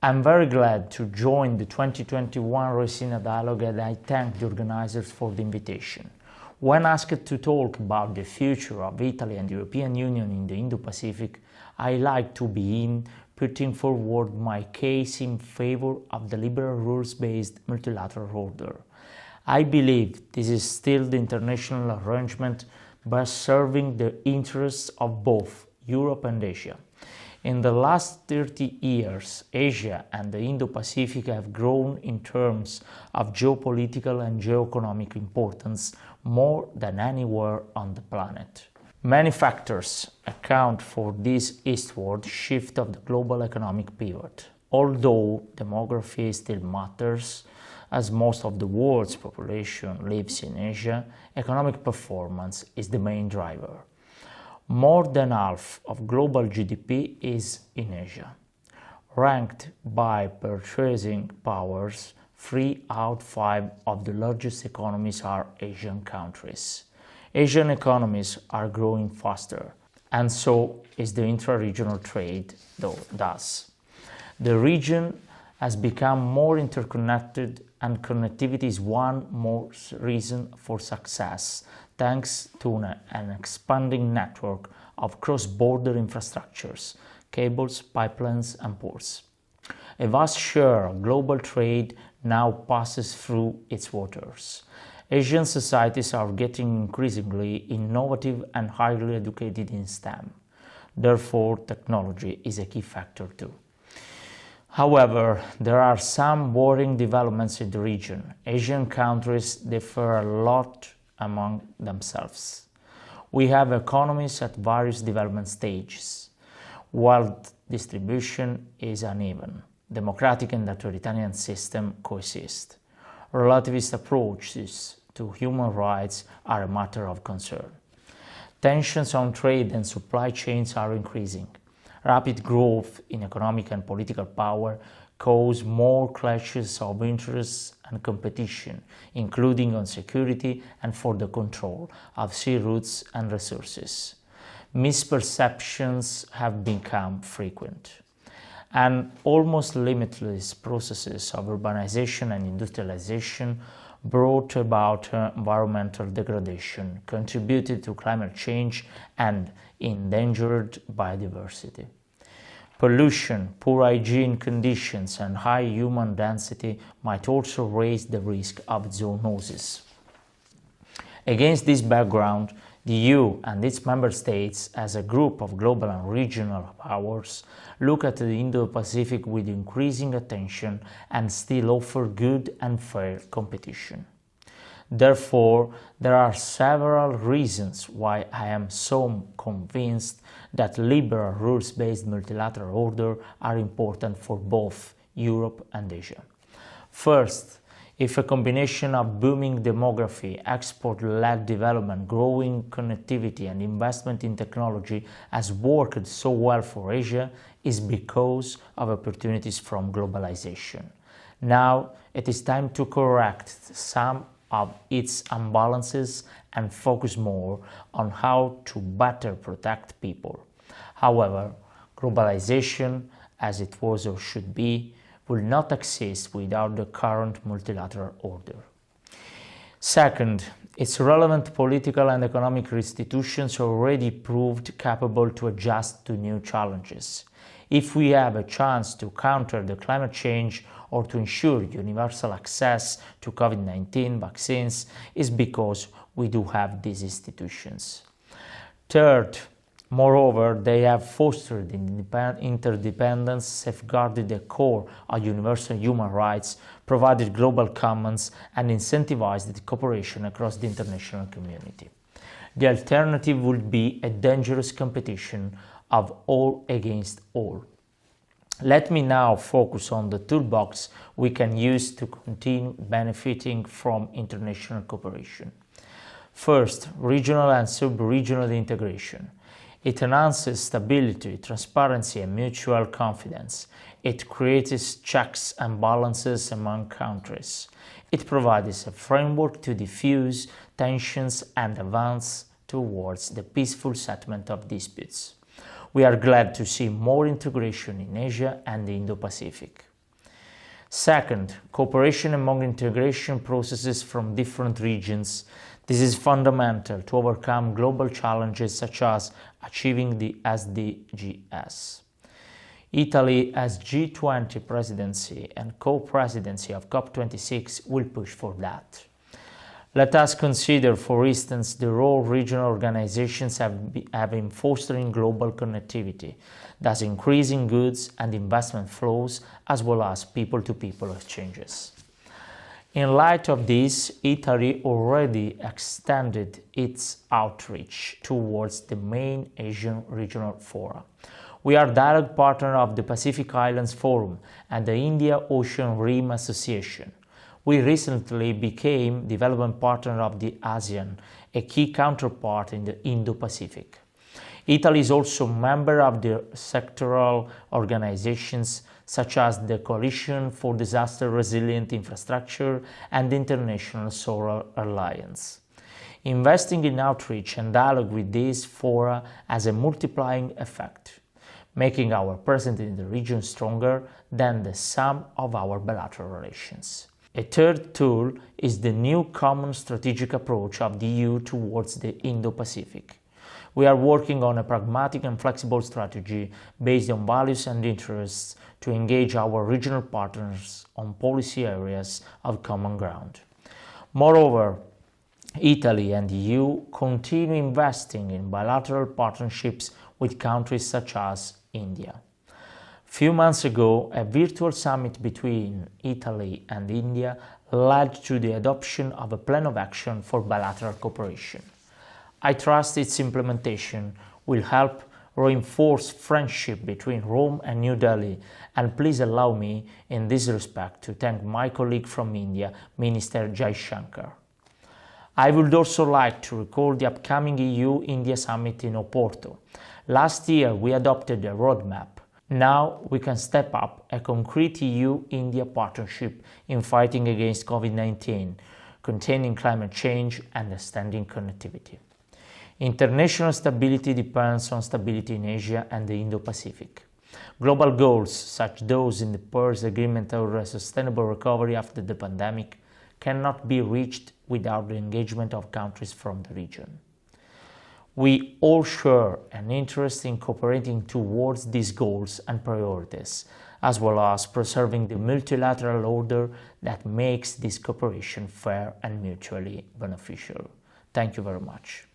I'm very glad to join the 2021 Raisina Dialogue, and I thank the organizers for the invitation. When asked to talk about the future of Italy and the European Union in the Indo-Pacific, I like to begin putting forward my case in favor of the liberal rules-based multilateral order. I believe this is still the international arrangement best serving the interests of both Europe and Asia. In the last 30 years, Asia and the Indo-Pacific have grown in terms of geopolitical and geoeconomic importance more than anywhere on the planet. Many factors account for this eastward shift of the global economic pivot. Although demography still matters, as most of the world's population lives in Asia, economic performance is the main driver. More than half of global GDP is in Asia. Ranked by purchasing powers, 3 out of 5 of the largest economies are Asian countries. Asian economies are growing faster, and so is the intra-regional trade, thus. The region has become more interconnected, and connectivity is one more reason for success, thanks to an expanding network of cross-border infrastructures, cables, pipelines, and ports. A vast share of global trade now passes through its waters. Asian societies are getting increasingly innovative and highly educated in STEM. Therefore, technology is a key factor too. However, there are some worrying developments in the region. Asian countries differ a lot among themselves. We have economies at various development stages. Wealth distribution is uneven. Democratic and authoritarian systems coexist. Relativist approaches to human rights are a matter of concern. Tensions on trade and supply chains are increasing. Rapid growth in economic and political power cause more clashes of interests and competition, including on security and for the control of sea routes and resources. Misperceptions have become frequent, and almost limitless processes of urbanization and industrialization brought about environmental degradation, contributed to climate change, and endangered biodiversity. Pollution, poor hygiene conditions, and high human density might also raise the risk of zoonosis. Against this background, the EU and its member states, as a group of global and regional powers, look at the Indo-Pacific with increasing attention and still offer good and fair competition. Therefore, there are several reasons why I am so convinced that liberal rules-based multilateral order are important for both Europe and Asia. First, if a combination of booming demography, export-led development, growing connectivity, and investment in technology has worked so well for Asia, is because of opportunities from globalization. Now, it is time to correct some of its imbalances and focus more on how to better protect people. However, globalization, as it was or should be, will not exist without the current multilateral order. Second, its relevant political and economic institutions already proved capable to adjust to new challenges. If we have a chance to counter the climate change or to ensure universal access to COVID-19 vaccines, is because we do have these institutions. Third, moreover, they have fostered interdependence, safeguarded the core of universal human rights, provided global commons, and incentivized the cooperation across the international community. The alternative would be a dangerous competition of all against all. Let me now focus on the toolbox we can use to continue benefiting from international cooperation. First, regional and sub-regional integration. It enhances stability, transparency, and mutual confidence. It creates checks and balances among countries. It provides a framework to diffuse tensions and advance towards the peaceful settlement of disputes. We are glad to see more integration in Asia and the Indo-Pacific. Second, cooperation among integration processes from different regions. This is fundamental to overcome global challenges such as achieving the SDGs. Italy, as G20 presidency and co-presidency of COP26, will push for that. Let us consider, for instance, the role regional organizations have in fostering global connectivity, thus increasing goods and investment flows as well as people-to-people exchanges. In light of this, Italy already extended its outreach towards the main Asian regional fora. We are dialogue partner of the Pacific Islands Forum and the India Ocean Rim Association. We recently became development partner of the ASEAN, a key counterpart in the Indo-Pacific. Italy is also member of the sectoral organizations such as the Coalition for Disaster Resilient Infrastructure and the International Solar Alliance. Investing in outreach and dialogue with these fora has a multiplying effect, making our presence in the region stronger than the sum of our bilateral relations. A third tool is the new common strategic approach of the EU towards the Indo-Pacific. We are working on a pragmatic and flexible strategy based on values and interests to engage our regional partners on policy areas of common ground. Moreover, Italy and the EU continue investing in bilateral partnerships with countries such as India. Few months ago, a virtual summit between Italy and India led to the adoption of a plan of action for bilateral cooperation. I trust its implementation will help reinforce friendship between Rome and New Delhi, and please allow me in this respect to thank my colleague from India, Minister Jaishankar. I would also like to recall the upcoming EU-India summit in Oporto. Last year, we adopted a roadmap. Now we can step up a concrete EU-India partnership in fighting against COVID-19, containing climate change and extending connectivity. International stability depends on stability in Asia and the Indo-Pacific. Global goals, such those in the Paris Agreement or a sustainable recovery after the pandemic, cannot be reached without the engagement of countries from the region. We all share an interest in cooperating towards these goals and priorities, as well as preserving the multilateral order that makes this cooperation fair and mutually beneficial. Thank you very much.